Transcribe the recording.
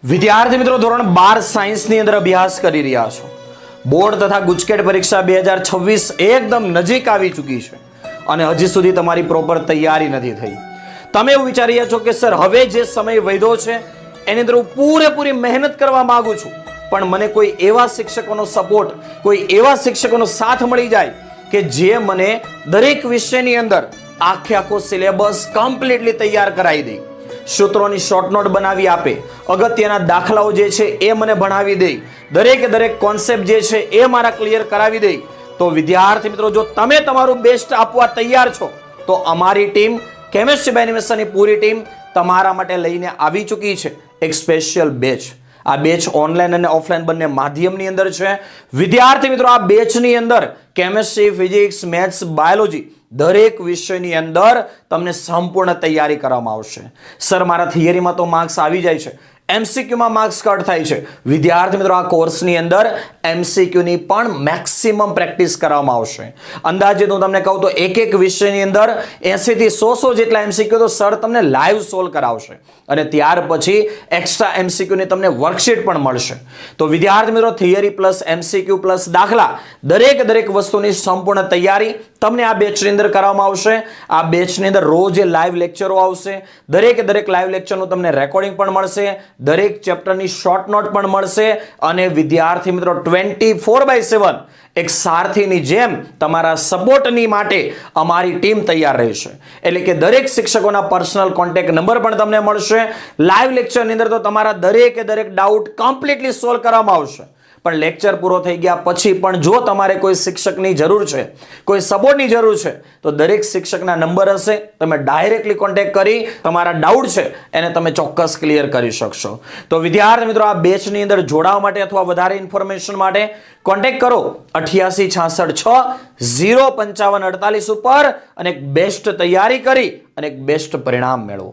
વિદ્યાર્થી મિત્રો ધોરણ 12 સાયન્સની અંદર અભ્યાસ કરી રહ્યા છો. બોર્ડ તથા ગુજકેટ પરીક્ષા 2026 એકદમ નજીક આવી ચૂકી છે અને હજી સુધી તમારી પ્રોપર તૈયારી નથી થઈ. તમે એવું વિચારી રહ્યા છો કે સર હવે જે સમય વધ્યો છે એની અંદર હું પૂરેપૂરી મહેનત કરવા માંગુ છું, પણ મને કોઈ એવા શિક્ષકોનો સપોર્ટ, કોઈ એવા શિક્ષકોનો સાથ મળી જાય કે જે મને દરેક વિષયની અંદર આખો સિલેબસ કમ્પ્લીટલી તૈયાર કરાવી દે, સૂત્રોની શોર્ટ નોટ બનાવી આપે, અગત્યના દાખલાઓ જે છે એ મને ભણાવી દે, દરેક કોન્સેપ્ટ જે છે એ મારા ક્લિયર કરાવી દે. તો વિદ્યાર્થી મિત્રો, જો તમે તમારું બેસ્ટ આપવા તૈયાર છો તો અમારી ટીમ કેમેસ્ટ્રી બાય એનિમેશનની પૂરી ટીમ તમારા માટે લઈને આવી ચૂકી છે એક સ્પેશિયલ બેચ. આ બેચ ઓનલાઈન અને ઓફલાઈન બંને માધ્યમની અંદર છે. વિદ્યાર્થી મિત્રો, આ બેચની અંદર કેમેસ્ટ્રી, ફિઝિક્સ, મેથ્સ, બાયોલોજી દરેક વિષયની અંદર તમને સંપૂર્ણ તૈયારી કરવામાં આવશે. સર મારા થિયરીમાં તો માર્ક્સ આવી જાય છે, એમસીક્યુમાં માર્ક્સ કટ થાય છે. વિદ્યાર્થી મિત્રો, આ કોર્સની અંદર એમસીક્યુની પણ મેક્સિમમ પ્રેક્ટિસ કરવામાં આવશે. અંદાજે હું તમને કહું તો એક વિષયની અંદર 80 થી 100 જેટલા એમસીક્યુ તો સર તમને લાઈવ સોલ્વ કરાવશે અને ત્યાર પછી એક્સ્ટ્રા એમસીક્યુની તમને વર્કશીટ પણ મળશે. તો વિદ્યાર્થી મિત્રો, થિયરી પ્લસ એમસીક્યુ પ્લસ દાખલા દરેક વસ્તુની સંપૂર્ણ તૈયારી તમને આ બેચની અંદર કરવામાં આવશે. આ બેચની અંદર રોજ લાઈવ લેક્ચરો આવશે. દરેક લાઈવ લેક્ચરનું તમને રેકોર્ડિંગ પણ મળશે, દરેક ચેપ્ટરની શોર્ટ નોટ પણ મળશે અને વિદ્યાર્થી મિત્રો 24/7 એક સારથીની જેમ તમારા સપોર્ટની માટે અમારી ટીમ તૈયાર રહેશે. એટલે કે દરેક શિક્ષકોના પર્સનલ કોન્ટેક્ટ નંબર પણ તમને મળશે. લાઈવ લેક્ચરની અંદર તો તમારા દરેક ડાઉટ કમ્પ્લીટલી સોલ્વ કરવામાં આવશે. પણ લેક્ચર પૂરો થઈ ગયા પછી પણ જો તમારે કોઈ શિક્ષકની જરૂર છે, કોઈ સપોર્ટની જરૂર છે, તો દરેક શિક્ષકના નંબર હશે, તમે ડાયરેક્ટલી કોન્ટેક્ટ કરી તમારા ડાઉટ છે એને તમે ચોક્કસ ક્લિયર કરી શકશો. તો વિદ્યાર્થી મિત્રો, આ બેચની અંદર જોડાવા માટે અથવા વધારે ઇન્ફોર્મેશન માટે કોન્ટેક્ટ કરો 8866605548 ઉપર અને એક બેસ્ટ તૈયારી કરી અને એક બેસ્ટ પરિણામ મેળવો.